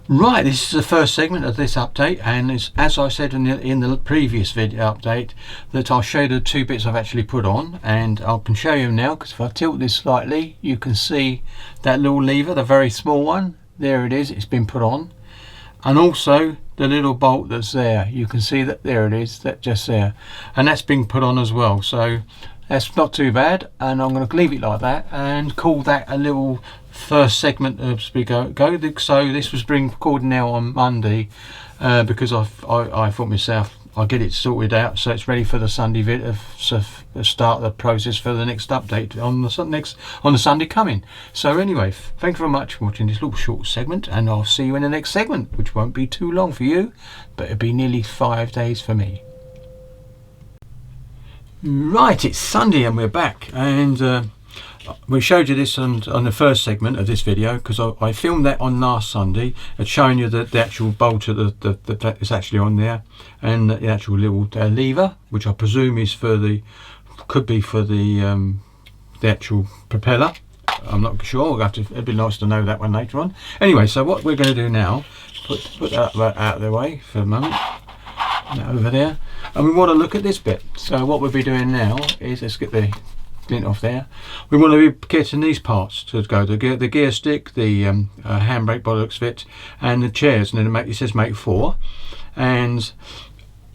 Right, this is the first segment of this update, and as I said in the previous video update, that I'll show you the two bits I've actually put on, and I can show you now because if I tilt this slightly you can see that little lever, the very small one. There it is, it's been put on, and also the little bolt that's there, you can see that there it is, that just there, and that's been put on as well, so that's not too bad, and I'm going to leave it like that and call that a little first segment as we go. So this was being recorded now on Monday because I thought myself I'll get it sorted out so it's ready for the Sunday video, start the process for the next update on the Sunday coming. So anyway, thank you very much for watching this little short segment, and I'll see you in the next segment, which won't be too long for you, but it'll be nearly 5 days for me. Right, it's Sunday and we're back, and we showed you this on the first segment of this video because I filmed that on last Sunday and showing you the actual bolt of that is actually on there, and the actual little lever, which I presume is for could be for the actual propeller. I'm not sure. It'd be nice to know that one later on. Anyway, so what we're going to do now, put that out of the way for a moment. Over there, and we want to look at this bit. So what we'll be doing now is, let's get the lint off there. We want to be getting these parts to go, the gear stick, the handbrake bollocks fit, and the chairs, and then it says make 4, and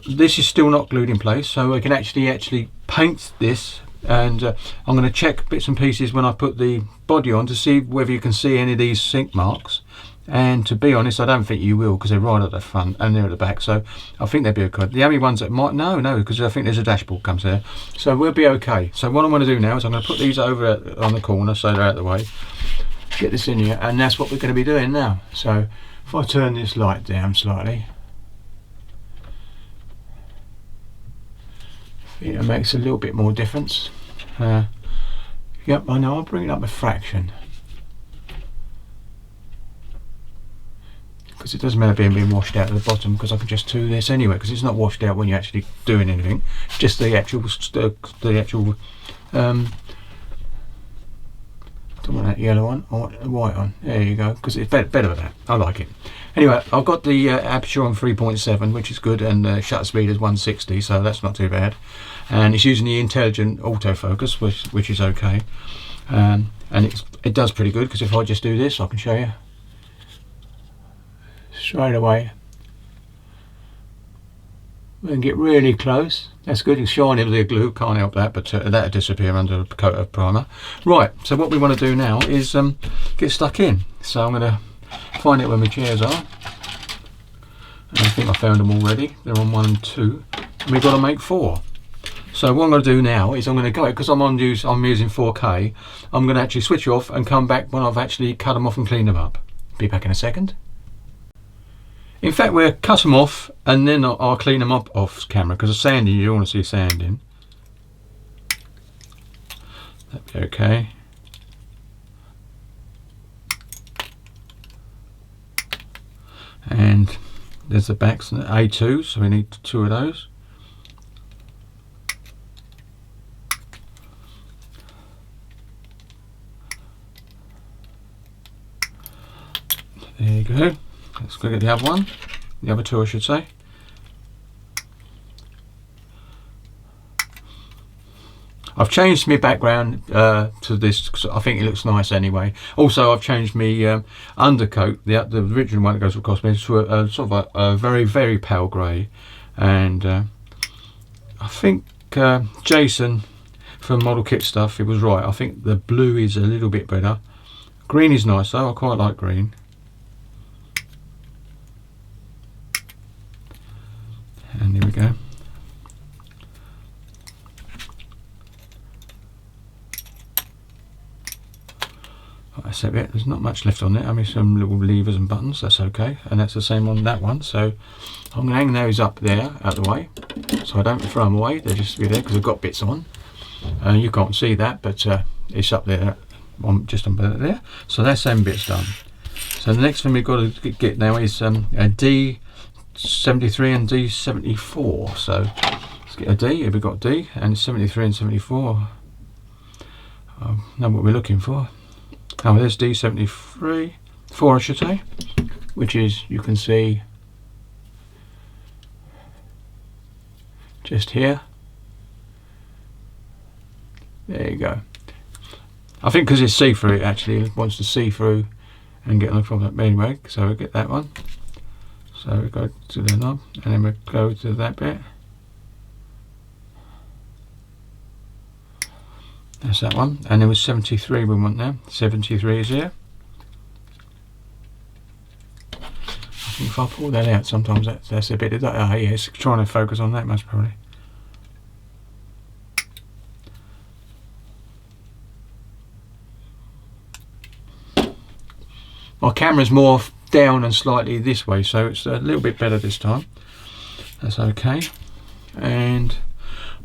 this is still not glued in place, so we can actually paint this, and I'm going to check bits and pieces when I put the body on to see whether you can see any of these sink marks. And to be honest, I don't think you will, because they're right at the front and they're at the back, so I think they'll be okay. The only ones that might, no, because I think there's a dashboard comes there, so we'll be okay. So what I'm going to do now is I'm going to put these over on the corner so they're out of the way, get this in here, and that's what we're going to be doing now. So if I turn this light down slightly, I think it makes a little bit more difference. Yep, I know, I'll bring it up a fraction, because it doesn't matter being washed out at the bottom, because I can just do this anyway, because it's not washed out when you're actually doing anything, just the actual don't want that yellow one, I want the white one. There you go, because it's better with that. I like it. Anyway, I've got the aperture on 3.7, which is good, and the shutter speed is 160, so that's not too bad, and it's using the intelligent autofocus, which is okay, and it does pretty good, because if I just do this, I can show you straight away. We can get really close. That's good. It's shiny with the glue, can't help that, but that'll disappear under a coat of primer. Right, so what we want to do now is get stuck in. So I'm going to find out where my chairs are. And I think I found them already. They're on 1 and 2, and we've got to make 4. So what I'm going to do now is I'm going to go, because I'm using 4K, I'm going to actually switch off and come back when I've actually cut them off and cleaned them up. Be back in a second. In fact, we'll cut them off and then I'll clean them up off camera, because the sanding, you don't want to see sanding. That'd be okay. And there's the backs, A2, so we need 2 of those. There you go. Let's go get the other one, the other 2 I should say. I've changed my background to this because I think it looks nice anyway. Also, I've changed my undercoat, the original one that goes across me, to a sort of a very, very pale grey. And I think Jason from Model Kit Stuff, he was right. I think the blue is a little bit better. Green is nice though, I quite like green. And here we go. That's a bit. There's not much left on it. I mean, some little levers and buttons. That's okay, and that's the same on that one. So I'm going to hang those up there out of the way, so I don't throw them away. They'll just be there because I've got bits on. You can't see that, but it's up there, just on there. So that's them bits done. So the next thing we've got to get now is a D73 and D74. So let's get a D. Here we've got D and 73 and 74. Know what we're looking for. Oh, there's D73, 4 I should say. which is, you can see just here. There you go. I think because it's see-through, it actually wants to see through and get on from that anyway. So we get that one. So we go to the knob, and then we go to that bit. That's that one. And there was 73 we want now. 73 is here. I think if I pull that out, sometimes that's a bit of that. Oh, yeah, it's trying to focus on that most probably. My camera's more down and slightly this way, so it's a little bit better this time. That's okay. And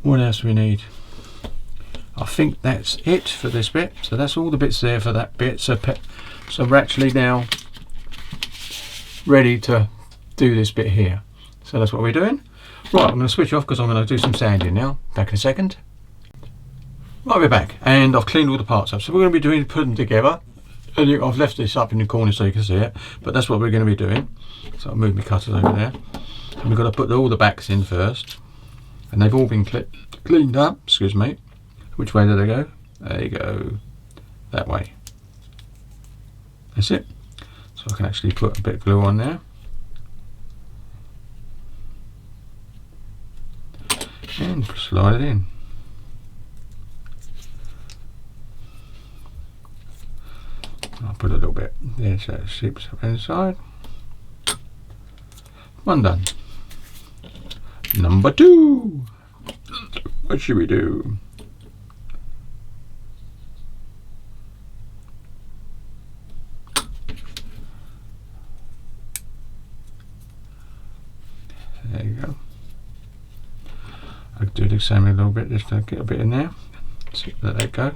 what else we need? I think that's it for this bit. So that's all the bits there for that bit. So we're actually now ready to do this bit here. So that's what we're doing. Right, I'm going to switch off because I'm going to do some sanding now. Back in a second. Right, we're back, and I've cleaned all the parts up. So we're going to be putting them together. And I've left this up in the corner so you can see it, but that's what we're going to be doing. So I'll move my cutters over there, and we've got to put all the backs in first, and they've all been cleaned up. Excuse me. Which way do they go? There you go, that way. That's it. So I can actually put a bit of glue on there, and slide it in. I'll put a little bit there so it seeps up inside. One done. Number 2. What should we do? There you go. I could do the same a little bit just to get a bit in there. So let that go.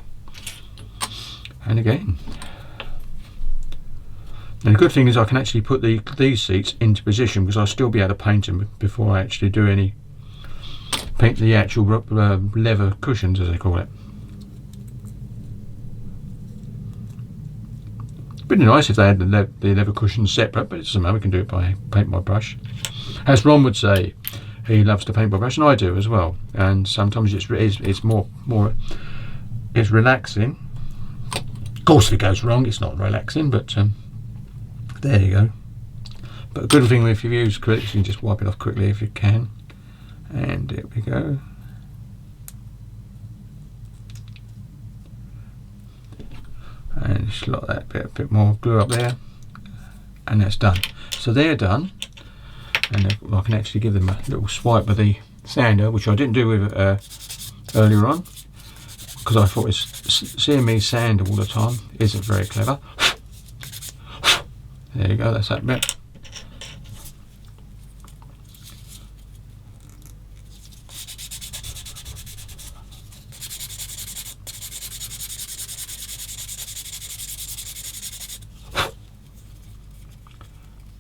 And again. And the good thing is I can actually put these seats into position because I'll still be able to paint them before I actually do any paint the actual leather cushions, as they call it. It'd be nice if they had the leather cushions separate, but it doesn't matter. We can do it by paint by brush. As Ron would say, he loves to paint by brush, and I do as well. And sometimes it's more it's relaxing. Of course, if it goes wrong, it's not relaxing, but. There you go. But a good thing if you use acrylics, you can just wipe it off quickly if you can. And there we go. And slot that a bit more glue up there. And that's done. So they're done. And I can actually give them a little swipe with the sander, which I didn't do with earlier on. Because I thought seeing me sand all the time isn't very clever. There you go, that's that bit.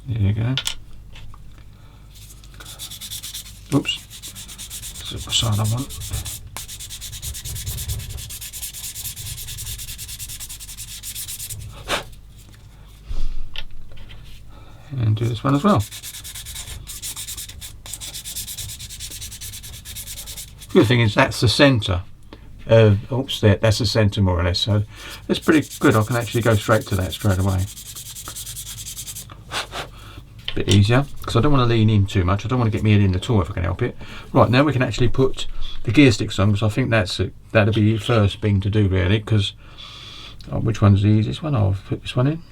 There you go. Oops. This is the side I want. And do this one as well. Good thing is that's the centre. Oops, that's the centre more or less. So that's pretty good. I can actually go straight to that straight away. Bit easier because I don't want to lean in too much. I don't want to get me head in the tool if I can help it. Right, now we can actually put the gear sticks on because I think that'll be the first thing to do really. Because which one's the easiest one? I'll put this one in.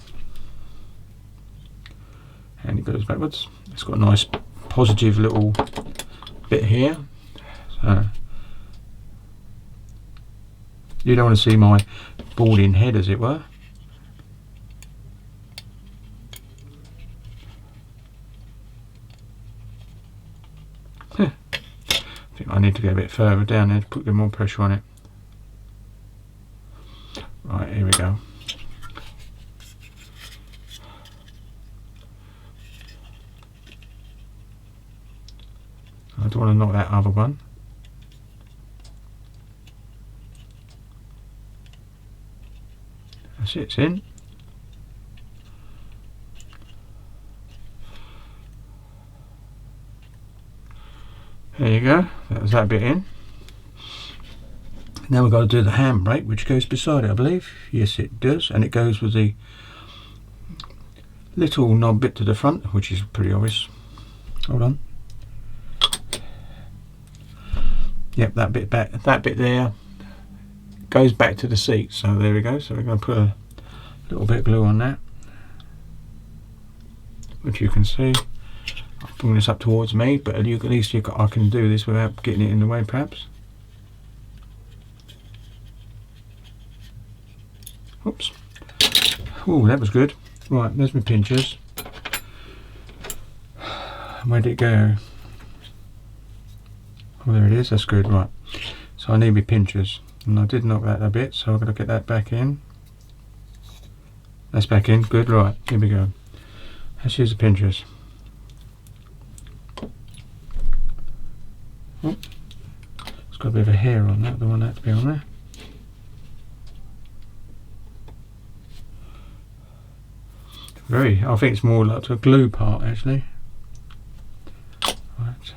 And it goes backwards. It's got a nice positive little bit here. So you don't want to see my balding head, as it were. I think I need to go a bit further down there to put a bit more pressure on it. Right, here we go. I don't want to knock that other one. That's it, it's in. There you go, that was that bit in. Now we've got to do the handbrake, which goes beside it, I believe. Yes, it does, and it goes with the little knob bit to the front, which is pretty obvious. Hold on. Yep, that bit back, that bit there goes back to the seat. So there we go. So we're going to put a little bit of glue on that, which you can see. I'll bring this up towards me, but at least I can do this without getting it in the way, perhaps. Oops. Oh, that was good. Right, there's my pinchers. Where'd it go? Oh, there it is. That's good. Right. So I need my pinchers, and I did knock that a bit, so I've got to get that back in. That's back in. Good. Right. Here we go. Let's use the pinchers. Oh, it's got a bit of a hair on that. Don't want that to be on there. I think it's more like a glue part actually. Right.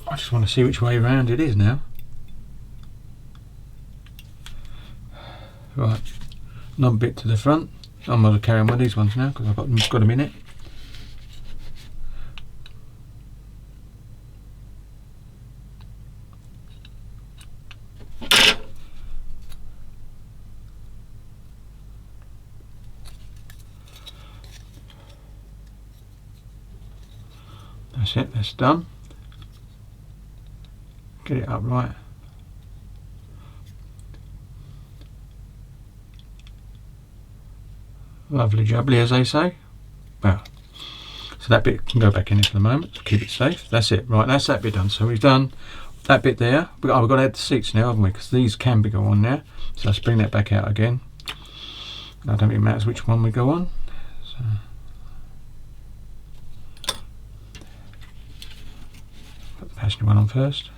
I just want to see which way around it is now. Right, knob bit to the front. I'm going to carry on with these ones now because I've got them in it. That's it, that's done. Get it up right. Lovely jubbly, as they say. Well, so that bit can go back in it for the moment to keep it safe. That's it. Right, that's that bit done. So we've done that bit there. We've got to add the seats now, haven't we? Because these can be go on there. So let's bring that back out again. I don't think it matters which one we go on. So put the passenger one on first.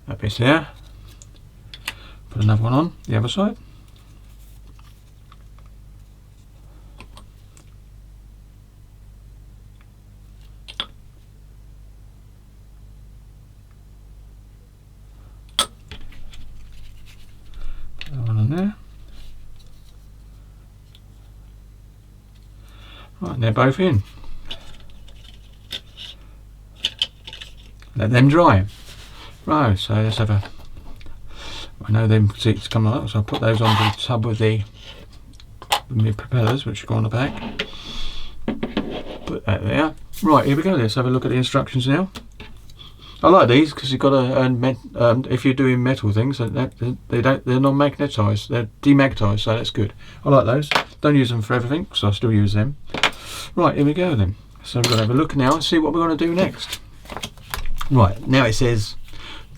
That bit's there. Put another one on the other side. Put that one on there. Right, and they're both in. Let them dry. Right, so let's have a. I know them seats come like that, so I'll put those on the tub with the propellers, which go on the back. Put that there. Right, here we go. Let's have a look at the instructions now. I like these because you've got to. If you're doing metal things, they're non-magnetised. They're demagnetized, so that's good. I like those. Don't use them for everything, because I still use them. Right, here we go then. So we're going to have a look now and see what we're going to do next. Right, now it says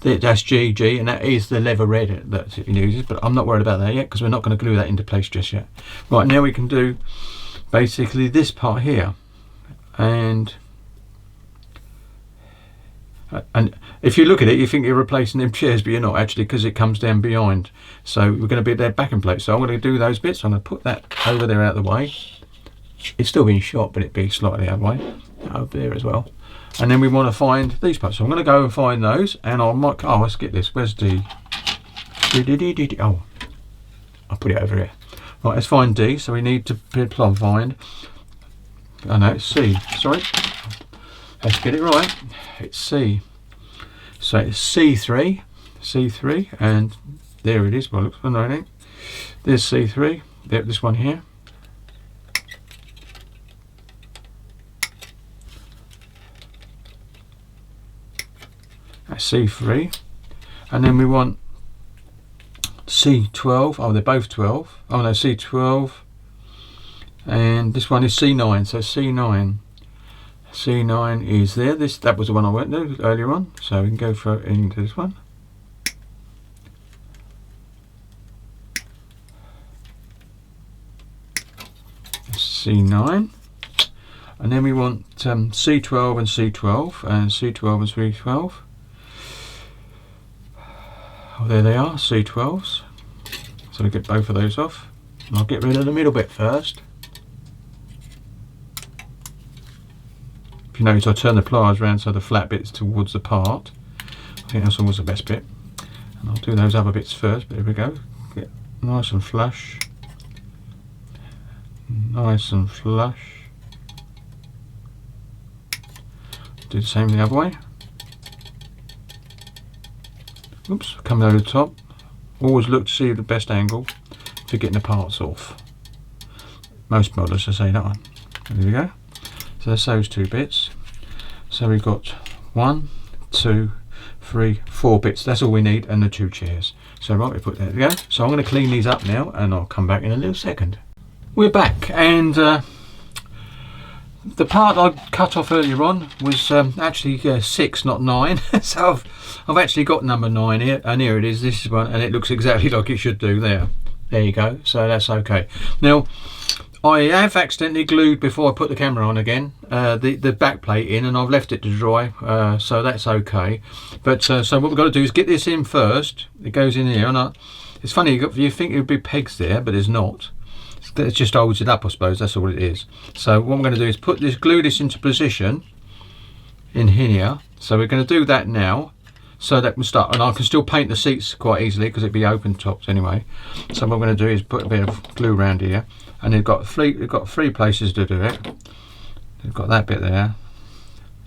that's GG, and that is the leather red that it uses, but I'm not worried about that yet because we're not going to glue that into place just yet. Right, now we can do basically this part here, and if you look at it you think you're replacing them chairs, but you're not actually, because it comes down behind. So we're going to be their backing plate, so I'm going to do those bits. I'm going to put that over there out of the way. It's still being shot, but it'd be slightly out of the way over there as well. And then we want to find these parts, so I'm going to go and find those, and I might. Oh, let's get this. Where's the? Oh, I'll put it over here. Right, let's find D. So we need to find. Oh no, it's C. Sorry. Let's get it right. It's C. So it's C3, C3, and there it is. Well, it looks familiar. There's C3. There, this one here. That's C3, and then we want C12. Oh, they're both 12. Oh no, C12, and this one is C9. So C9 is there. That was the one I went to earlier on. So we can go for into this one. C9, and then we want C12 and C12 and C12 and C12. Oh, there they are, C12s. So we get both of those off. And I'll get rid of the middle bit first. If you notice, I turn the pliers around so the flat bit's towards the part. I think that's always the best bit. And I'll do those other bits first, but here we go. Get nice and flush. Nice and flush. Do the same the other way. Oops, come over the top. Always look to see the best angle for getting the parts off. Most modelers will say that one. There we go. So that's those two bits. So we've got 1, 2, 3, 4 bits. That's all we need, and the 2 chairs. So right, we put that there. So I'm going to clean these up now, and I'll come back in a little second. We're back, and the part I cut off earlier on was actually 6, not 9. So I've actually got number 9 here, and here it is. This is one, and it looks exactly like it should do there. There you go. So that's okay. Now, I have accidentally glued, before I put the camera on again, the back plate in, and I've left it to dry, so that's okay. But so what we've got to do is get this in first. It goes in here, and it's funny, you think it would be pegs there, but there's not. It just holds it up, I suppose. That's all it is. So what I'm going to do is glue this into position in here. So we're going to do that now, so that we start. And I can still paint the seats quite easily because it'd be open tops anyway. So what I'm going to do is put a bit of glue around here, and we've got 3 places to do it. We've got that bit there.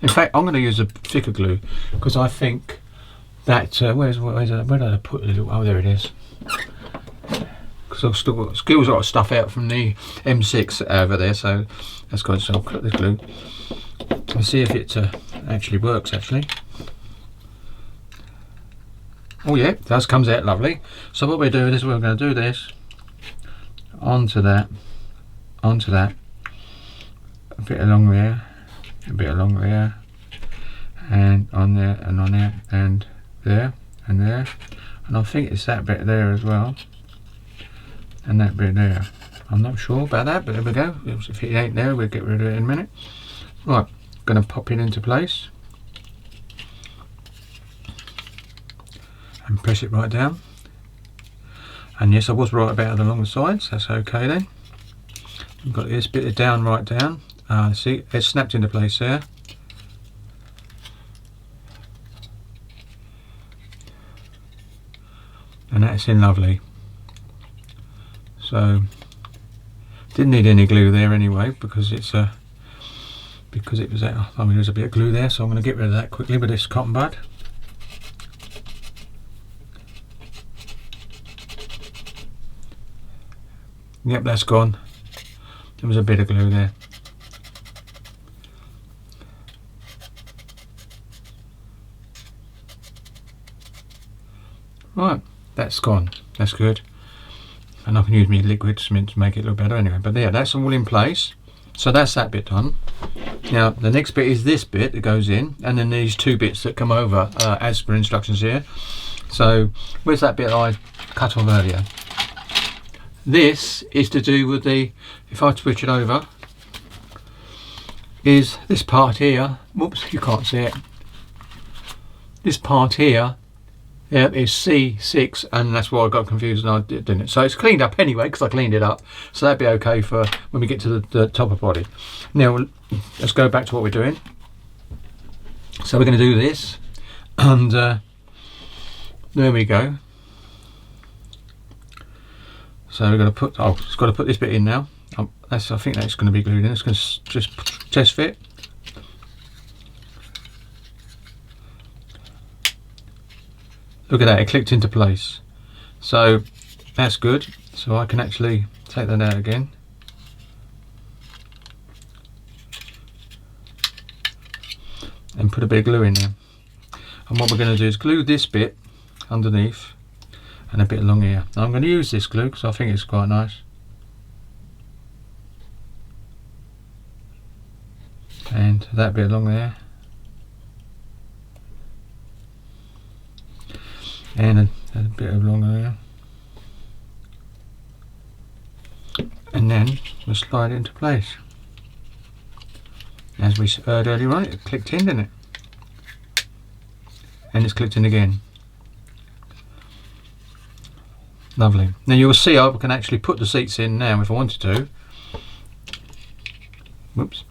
In fact, I'm going to use a thicker glue because I think that where did I put the little? Oh, there it is. Because I've still got a lot of stuff out from the M6 over there, so that's good. So I'll cut the glue and see if it actually works. Oh yeah, it does, comes out lovely. So what we're doing is we're going to do this onto that, a bit along there, a bit along there, and on there, and on there, and there, and there, and I think it's that bit there as well. And that bit there. I'm not sure about that, but there we go. If it ain't there, we'll get rid of it in a minute. Right, going to pop it into place and press it right down. And yes, I was right about it along the sides. That's okay then. We've got this bit down, right down. See, it's snapped into place there. And that's in lovely. So didn't need any glue there anyway, because it's because it was there was a bit of glue there, so I'm going to get rid of that quickly with this cotton bud. Yep, that's gone. There was a bit of glue there. Right, that's gone. That's good. And I can use my liquid cement to make it look better anyway. But yeah, that's all in place. So that's that bit done. Now the next bit is this bit that goes in, and then these 2 bits that come over as per instructions here. So where's that bit I cut off earlier? This is to do with the, if I switch it over, is this part here. Whoops, you can't see it. This part here. Yeah, it's C6, and that's why I got confused and I didn't. So it's cleaned up anyway, because I cleaned it up. So that'd be okay for when we get to the top of body. Now, let's go back to what we're doing. So we're going to do this, and there we go. So we're going to put, it's got to put this bit in now. I think that's going to be glued in. It's going to just test fit. Look at that, it clicked into place. So that's good. So I can actually take that out again. And put a bit of glue in there. And what we're going to do is glue this bit underneath and a bit along here. Now I'm going to use this glue because I think it's quite nice. And that bit along there. And a bit along there, and then we'll slide it into place. As we heard earlier on, it clicked in, didn't it? And it's clicked in again. Lovely. Now you'll see I can actually put the seats in now if I wanted to. Whoops.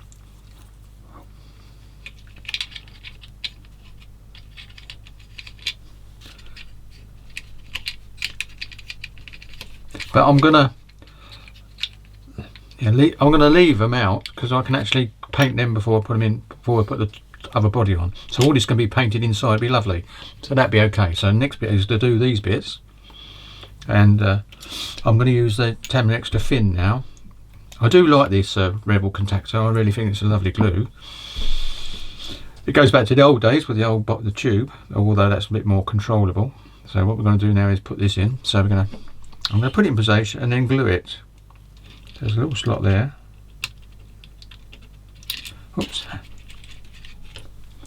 But I'm gonna leave them out because I can actually paint them before I put them in, before I put the other body on. So all this can be painted inside. It'd be lovely. So that'd be okay. So next bit is to do these bits, and I'm going to use the Tamron Extra Thin now. I do like this Rebel contactor. I really think it's a lovely glue. It goes back to the old days with the old the tube, although that's a bit more controllable. So what we're going to do now is put this in. So I'm going to put it in position and then glue it. There's a little slot there. Oops.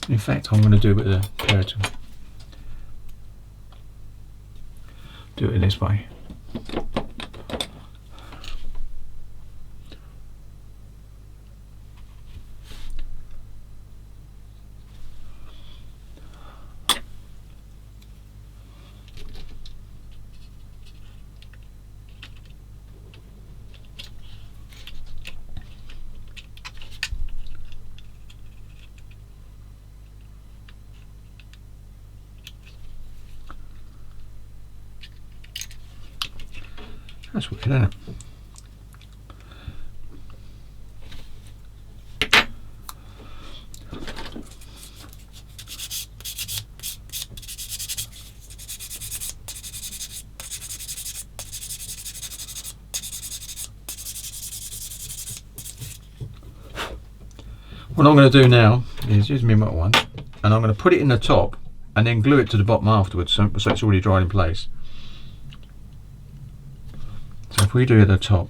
In fact, I'm going to do it with a pair tool. Do it this way. That's weird, isn't it? What I'm going to do now is use my metal one, and I'm going to put it in the top and then glue it to the bottom afterwards, so it's already dried in place. So if we do it at the top,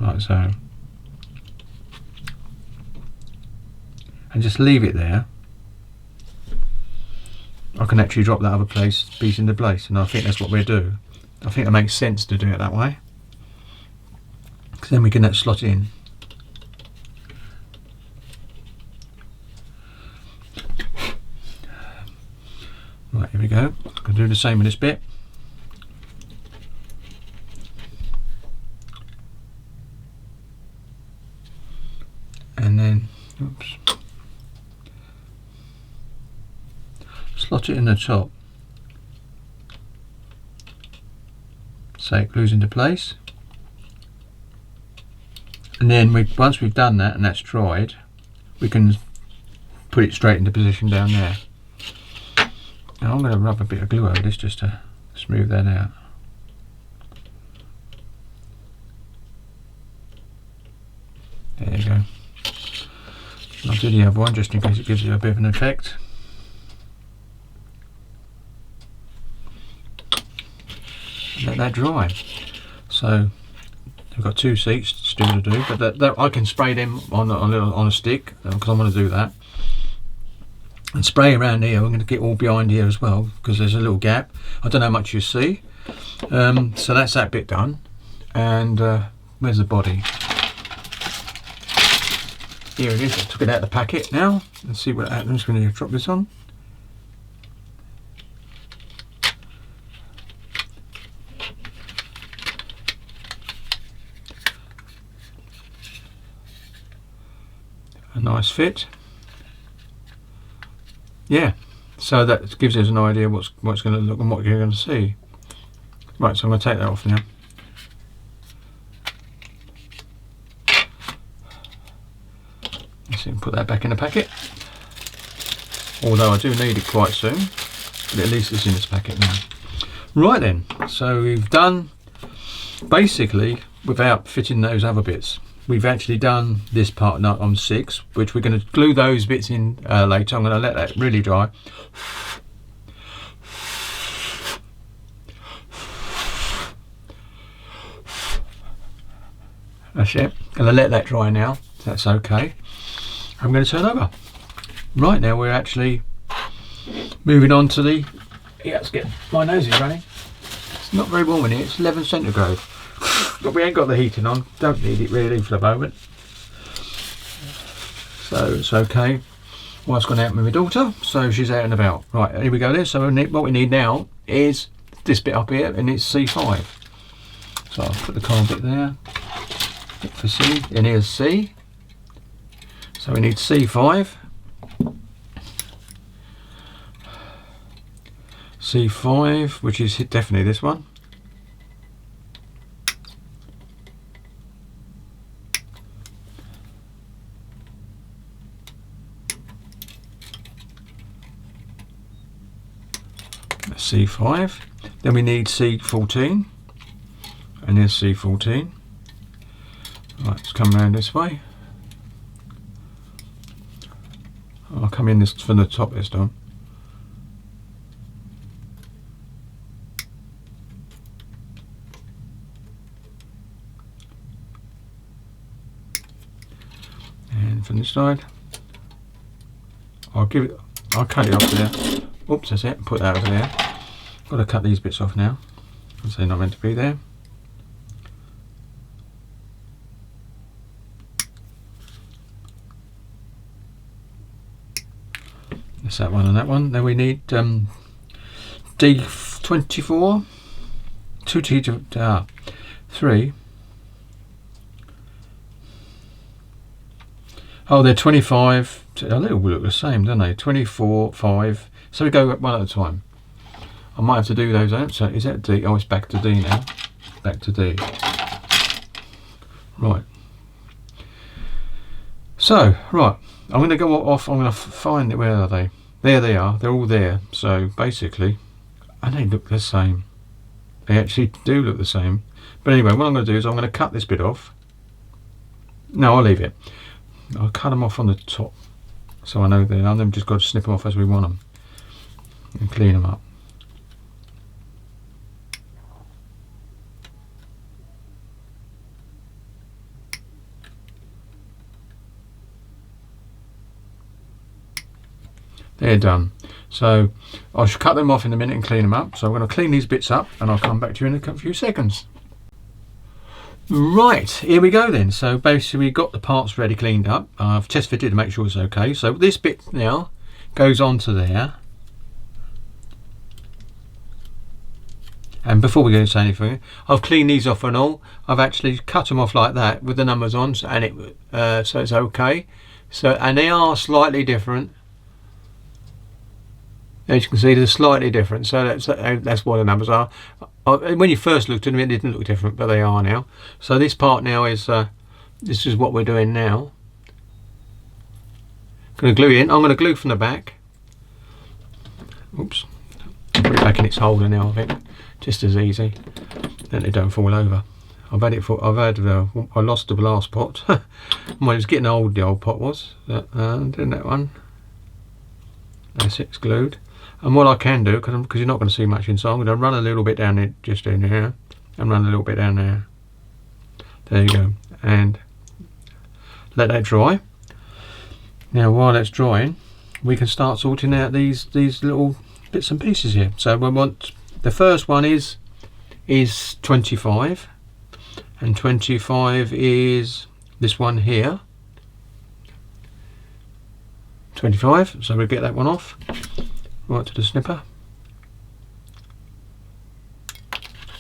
like so, and just leave it there, I can actually drop that other piece into place, and I think that's what we'll do. I think it makes sense to do it that way, because then we can slot it in. Right, here we go. I'm going to do the same with this bit. And then, oops, slot it in the top so it glues into place. And then once we've done that and that's dried, we can put it straight into position down there. Now I'm going to rub a bit of glue over this just to smooth that out. There you go. I'll do the other one just in case it gives you a bit of an effect. Let that dry. So we've got two seats still to do, but that I can spray them on a stick because I want to do that. And spray around here. I'm going to get all behind here as well because there's a little gap. I don't know how much you see. So that's that bit done. And where's the body? Here it is. I took it out of the packet now. Let's see what happens. I'm just going to drop this on. A nice fit. Yeah. So that gives us an idea what's going to look and what you're going to see. Right. So I'm going to take that off now. So put that back in the packet, although I do need it quite soon, but at least it's in this packet now. Right then, so we've done basically without fitting those other bits. We've actually done this part on 6, which we're going to glue those bits in later. I'm going to let that really dry. That's it. Going to let that dry now. That's okay. I'm going to turn over. Right, now we're actually moving on to the, yeah, let's get, my nose is running. It's not very warm in here, it's 11 centigrade. But we ain't got the heating on, don't need it really for the moment. So it's okay. Wife's gone out with my daughter, so she's out and about. Right, here we go then. So what we need now is this bit up here, and it's C5. So I'll put the card bit there. Hit for C, and here's C. So we need C5. C5, which is definitely this one. C5. Then we need C14, and here's C14. Right, let's come around this way. I'll come in this from the top this time. And from this side, I'll cut it off there. Oops, that's it. Put that over there. Got to cut these bits off now, because they're not meant to be there. That's that one and that one. Then we need D24, 3. Oh, they're 25. They all look the same, don't they? 24, 5. So we go one at a time. I might have to do those out. So is that D? Oh, it's back to D now. Back to D. Right. So, right. I'm going to go off. I'm going to find it. Where are they? There they are. They're all there. So basically, and they look the same. They actually do look the same. But anyway, what I'm going to do is I'm going to cut this bit off. No, I'll leave it. I'll cut them off on the top, so I know they're. I've just got to snip them off as we want them and clean them up. They're done. So I should cut them off in a minute and clean them up. So I'm going to clean these bits up, and I'll come back to you in a few seconds. Right, here we go then. So basically we've got the parts ready, cleaned up. I've test fitted to make sure it's okay. So this bit now goes onto there. And before we go into anything, I've cleaned these off and all. I've actually cut them off like that with the numbers on, and so it's okay. So, and they are slightly different. As you can see, they're slightly different. So that's what the numbers are. When you first looked at them, it didn't look different, but they are now. So this part now is this is what we're doing now. Going to glue it in. I'm going to glue from the back. Oops. Put it back in its holder now. I think just as easy. Then they don't fall over. I lost the last pot. Well, it was getting old. The old pot was. Doing that one. That's it. It's glued. And what I can do, because you're not going to see much inside, I'm going to run a little bit down it, just in here, and run a little bit down there. There you go, and let that dry. Now, while that's drying, we can start sorting out these little bits and pieces here. So we want the first one is 25, and 25 is this one here. 25. So we'll get that one off. Right to the snipper,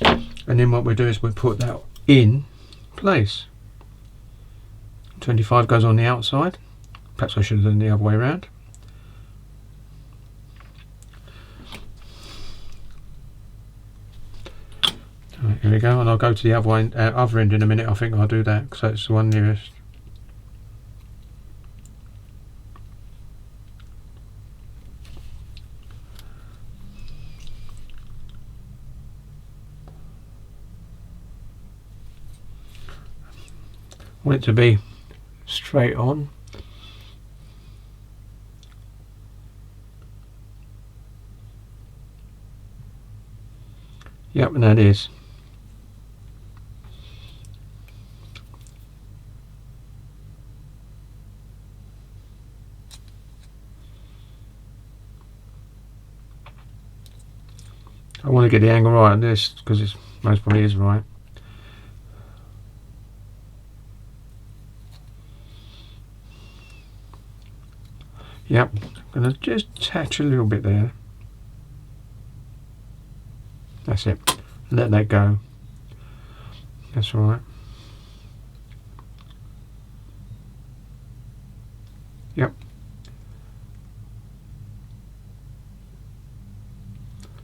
and then what we do is we put that in place. 25 goes on the outside. Perhaps I should have done the other way around. Right, here we go, and I'll go to the other end in a minute. I think I'll do that because that's the one nearest. Want it to be straight on. Yep, and that is. I want to get the angle right on this because it's most probably is right. Yep, I'm going to just attach a little bit there. That's it. Let that go. That's all right. Yep.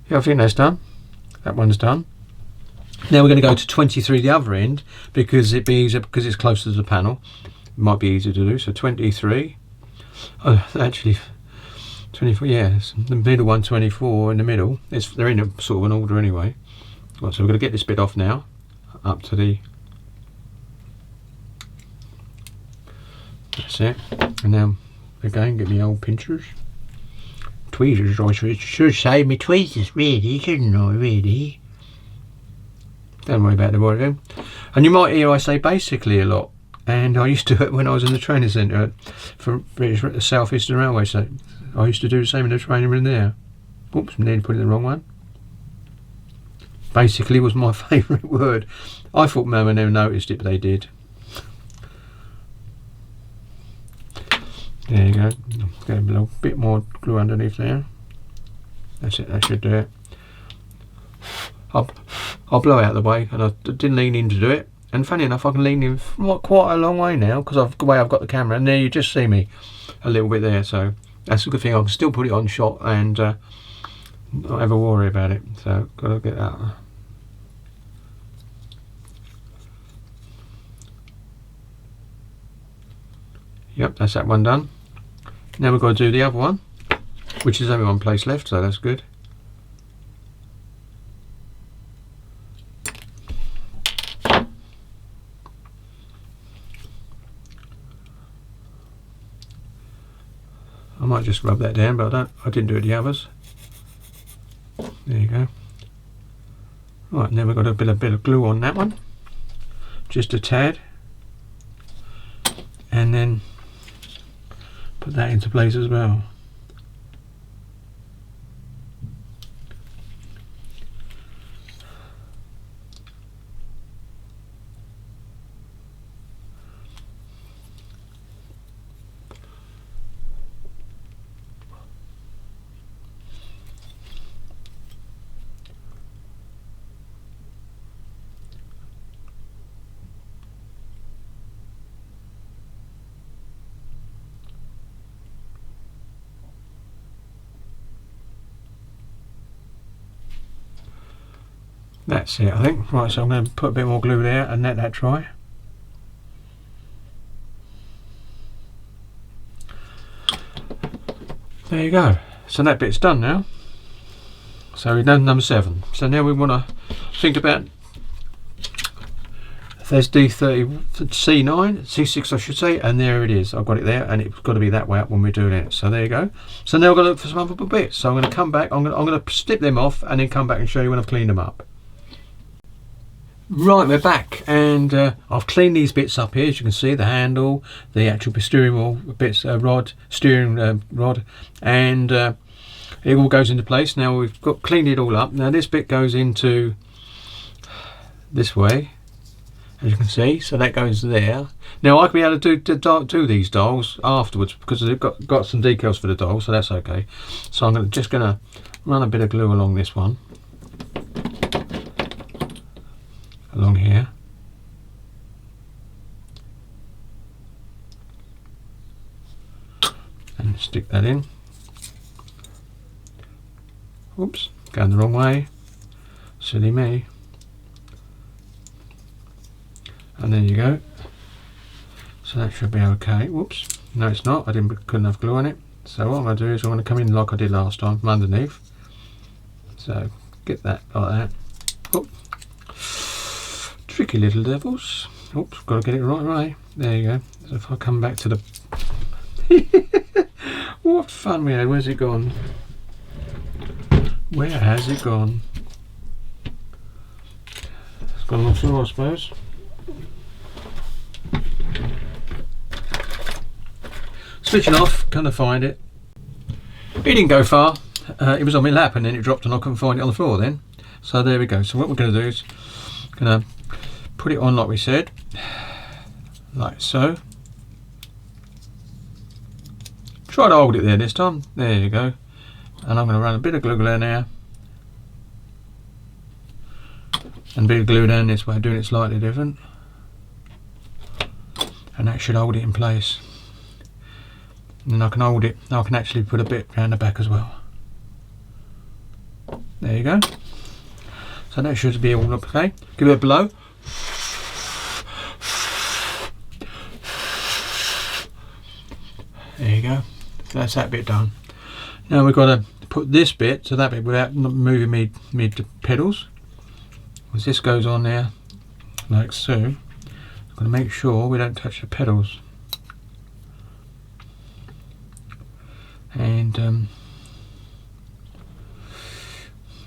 Yeah, I think that's done. That one's done. Now we're going to go to 23 the other end because it'd be easier because it's closer to the panel. It might be easier to do. So 23. Oh, actually, 24. Yeah, it's the middle one, 24 in the middle. They're in a sort of an order anyway. Right, so we're going to get this bit off now, up to the. That's it. And now again, get me old pinchers. Tweezers, I should say me tweezers, really, shouldn't I? Really. Don't worry about the wording. And you might hear I say basically a lot. And I used to do it when I was in the training centre for British South Eastern Railway. So I used to do the same in the training room there. Oops, nearly put it in the wrong one. Basically was my favourite word. I thought Mama never noticed it, but they did. There you go. Get a little bit more glue underneath there. That's it, that should do it. I'll blow out the way, and I didn't lean in to do it. And funny enough, I can lean in quite a long way now because the way I've got the camera. And there you just see me a little bit there, so that's a good thing. I can still put it on shot and not ever worry about it. So got to get that. Yep, that's that one done. Now we've got to do the other one, which is only one place left, so that's good. I might just rub that down, but I didn't do it the others. There you go. Right, now we've got a bit of glue on that one, just a tad, and then put that into place as well. That's it, I think. Right, so I'm going to put a bit more glue there and let that dry. There you go. So that bit's done now. So we've done number 7. So now we want to think about, there's D30, C9, C6 I should say, and there it is. I've got it there, and it's got to be that way up when we're doing it. So there you go. So now we're going to look for some other bits. So I'm going to come back, I'm going to snip them off and then come back and show you when I've cleaned them up. Right, we're back, and I've cleaned these bits up here. As you can see, the handle, the actual steering wheel bits, steering rod, and it all goes into place. Now we've cleaned it all up. Now this bit goes into this way, as you can see. So that goes there. Now I can be able to do these dials afterwards because they've got some decals for the dial, so that's okay. So I'm just going to run a bit of glue along this one. Along here, and stick that in. Oops, going the wrong way, silly me. And there you go. So that should be okay. Whoops, no it's not, I didn't put enough glue on it. So what I'm going to do is I'm going to come in like I did last time from underneath. So get that like that. Oop. Tricky little devils. Oops, got to get it right way. There you go. So if I come back to the... What fun we had. Where's it gone? Where has it gone? It's gone on the floor, I suppose. Switching off, couldn't find it. It didn't go far. It was on my lap and then it dropped and I couldn't find it on the floor then. So there we go. So what we're going to do is going to put it on like we said, like so. Try to hold it there this time. There you go. And I'm going to run a bit of glue there now. and a bit of glue down this way, doing it slightly different, and that should hold it in place. And then I can hold it, I can actually put a bit around the back as well. There you go. So that should be all okay. Give it a blow. There you go. That's that bit done. Now we've got to put this bit to that bit without moving me pedals. Because this goes on there like so. I'm going to make sure we don't touch the pedals. And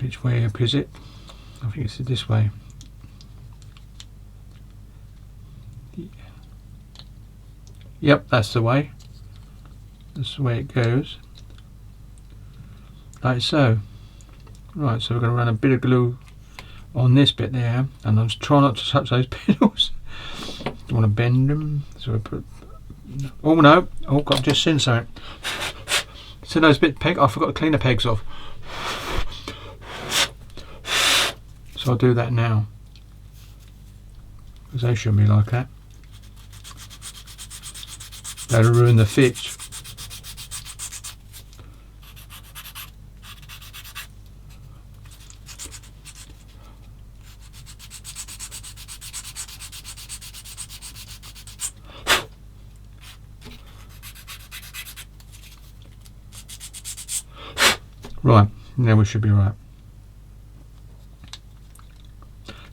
which way up is it? I think it's this way. Yep, that's the way. That's the way it goes. Like so. Right, so we're going to run a bit of glue on this bit there, and I'm trying not to touch those pedals. Don't want to bend them. So we put. Oh no! Oh, I've just seen something. See those bit peg? I forgot to clean the pegs off. So I'll do that now, because they shouldn't be like that. That'll ruin the fit. Right, now we should be right.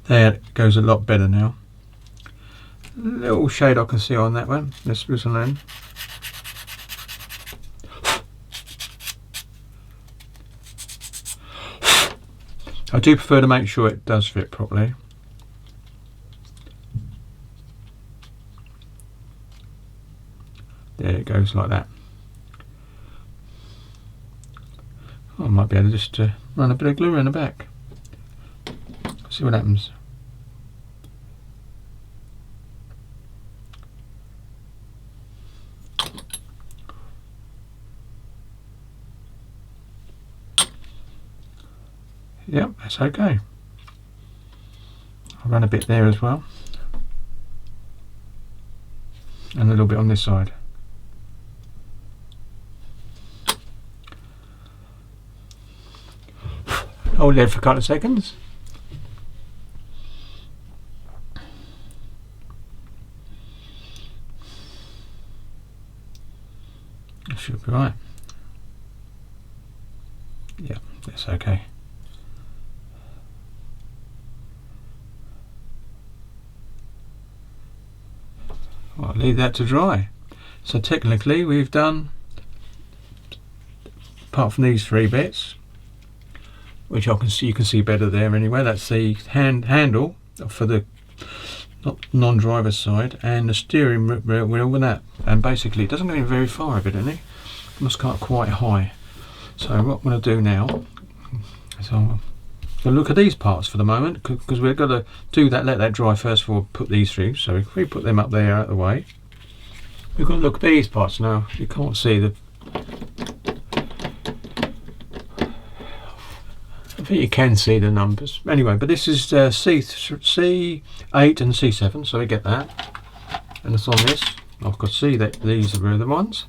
There, it goes a lot better now. A little shade I can see on that one. Let's listen in. I do prefer to make sure it does fit properly. There it goes like that. I might be able to just run a bit of glue around the back. See what happens. Yep, that's okay. I'll run a bit there as well, and a little bit on this side. Hold there for a couple of seconds. It should be right. Yeah, that's okay. I'll leave that to dry. So technically we've done, apart from these three bits, which I can see, you can see better there anyway. That's the handle for the non-driver's side, and the steering wheel with that. And basically it doesn't go in very far, evidently. It must go up quite high. So what I'm going to do now is I'll look at these parts for the moment, because we've got to do that, let that dry first before we put these through. So if we put them up there out of the way, we've got to look at these parts now. You can't see the. I think you can see the numbers anyway, but this is C8 and C7, so we get that, and it's on this. I could see that these are the ones.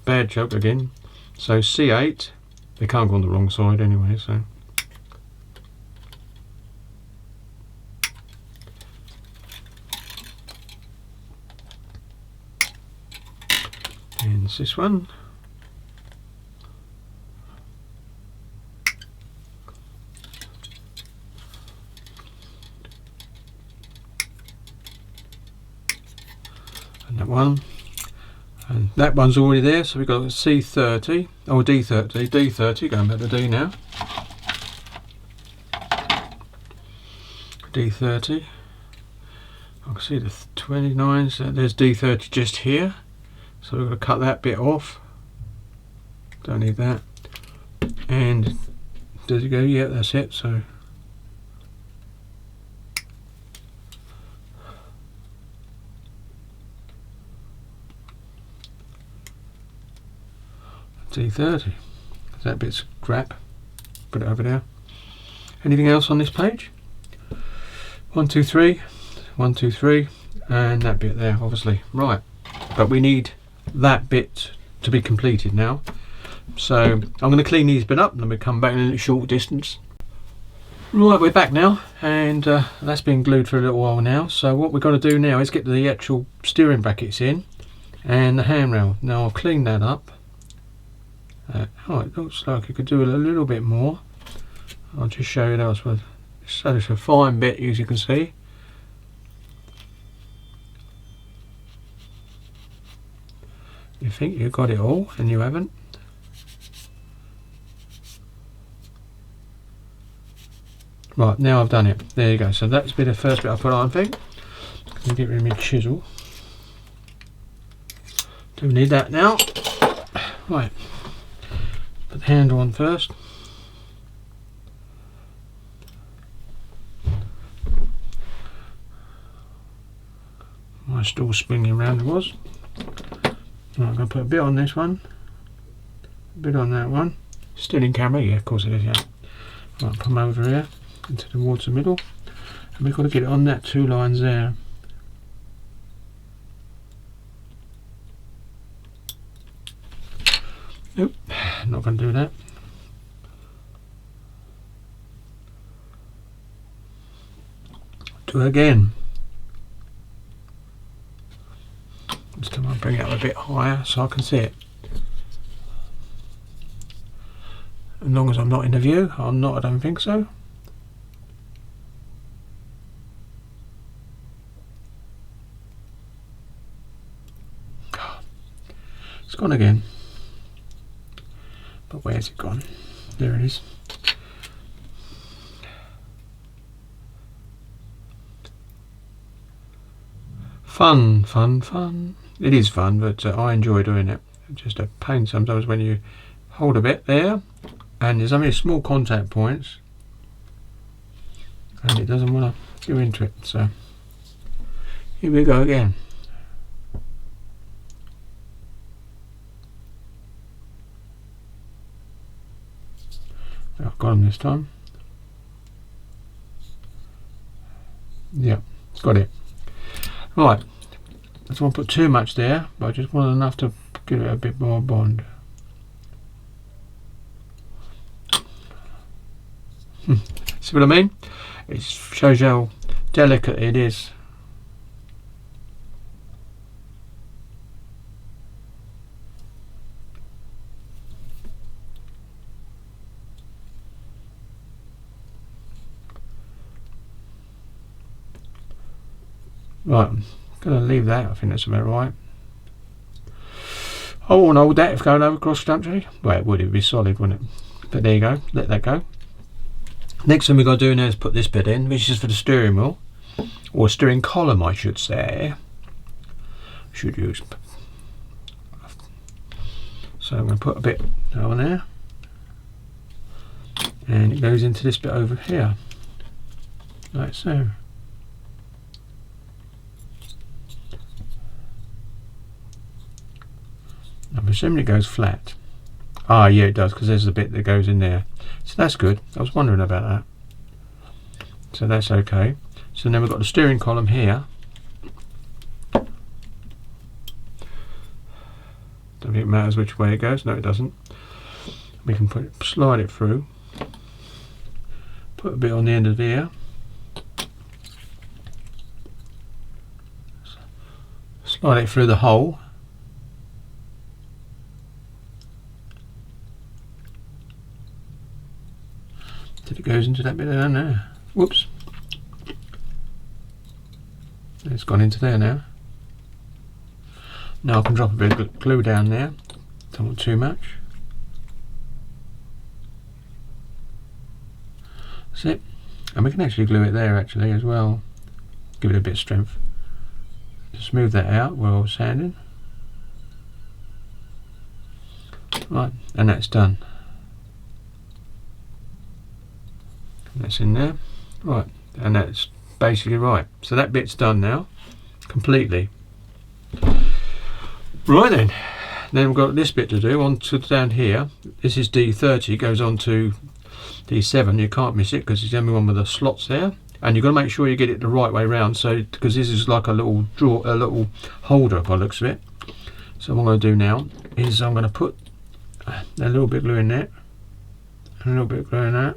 Bad joke again. So C8, they can't go on the wrong side anyway, so and it's this one. And that one, and that one's already there, so we've got C30 or D30, going back to D now. D30, I can see the 29, so there's D30 just here, so we're going to cut that bit off, don't need that. And does it go? Yeah, that's it. So D30. That bit's crap. Put it over there. Anything else on this page? 1, 2, 3, 1, 2, 3, and that bit there, obviously. Right, but we need that bit to be completed now. So I'm going to clean these bit up and then we'll come back in a short distance. Right, we're back now, and that's been glued for a little while now. So what we've got to do now is get the actual steering brackets in and the handrail. Now I'll clean that up. Oh, it looks like you could do it a little bit more. I'll just show you that. So it's a fine bit, as you can see. You think you've got it all, and you haven't. Right, now I've done it. There you go. So that's been the first bit I put on, I think. Let me get rid of my chisel. Don't need that now. Right. Put the handle on first. My still spinning around it was. Right, I'm going to put a bit on this one. A bit on that one. Still in camera? Yeah, of course it is, yeah. Right, put them over here. Into the water middle, and we've got to get it on that 2 lines there. Nope, not going to do that. Do it again. This time I'll bring it up a bit higher so I can see it. As long as I'm not in the view, I'm not, I don't think so. It's gone again, but where's it gone? There it is. Fun, fun, fun. It is fun, but I enjoy doing it. It's just a pain sometimes when you hold a bit there and there's only small contact points and it doesn't want to go into it. So here we go again. I've got them this time. Yeah, got it. Right, I don't want to put too much there, but I just want enough to give it a bit more bond. See what I mean? It shows you how delicate it is. Right, I'm going to leave that. I think that's about right. I won't hold that if going over cross country. Well, it would. It'd be solid, wouldn't it? But there you go. Let that go. Next thing we've got to do now is put this bit in, which is for the steering wheel, or steering column, I should say. Should use. So I'm going to put a bit on there, and it goes into this bit over here, like so. I'm assuming it goes flat. Ah, yeah, it does, because there's the bit that goes in there. So that's good. I was wondering about that. So that's okay. So then we've got the steering column here. Don't think it matters which way it goes. No, it doesn't. We can slide it through. Put a bit on the end of here. Slide it through the hole. Till it goes into that bit down there. Whoops. It's gone into there now. Now I can drop a bit of glue down there. Don't want too much. That's it. And we can actually glue it there actually as well. Give it a bit of strength. Smooth that out while sanding. Right, and that's done. That's in there. Right, and that's basically right. So that bit's done now, completely. Right then we've got this bit to do on to down here. This is D30, goes on to D7. You can't miss it because it's the only one with the slots there. and you've got to make sure you get it the right way round, so because this is like a little drawer, a little holder by the looks of it. So what I'm going to do now is I'm going to put a little bit of glue in there, and a little bit of glue in that,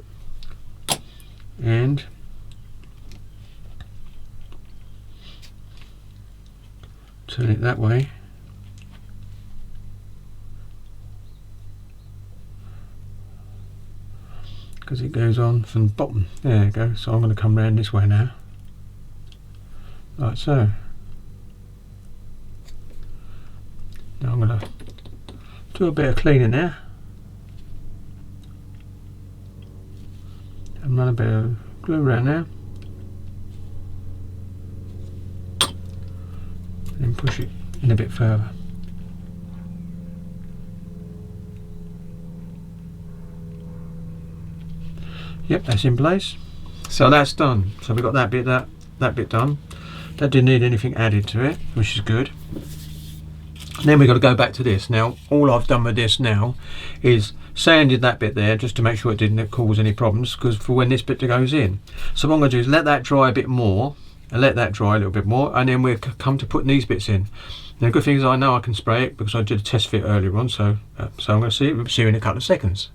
and turn it that way. Because it goes on from the bottom. There you go. So I'm going to come round this way now, like so. Now I'm going to do a bit of cleaning there and run a bit of glue around there, and then push it in a bit further. Yep, that's in place. So that's done. So we've got that bit done. That didn't need anything added to it, which is good. And then we've got to go back to this. Now, all I've done with this now is sanded that bit there just to make sure it didn't cause any problems, because for when this bit goes in. So what I'm going to do is let that dry a bit more, and let that dry a little bit more, and then we'll come to putting these bits in. Now, the good thing is I know I can spray it because I did a test fit earlier on, so I'm going to see you in a couple of seconds.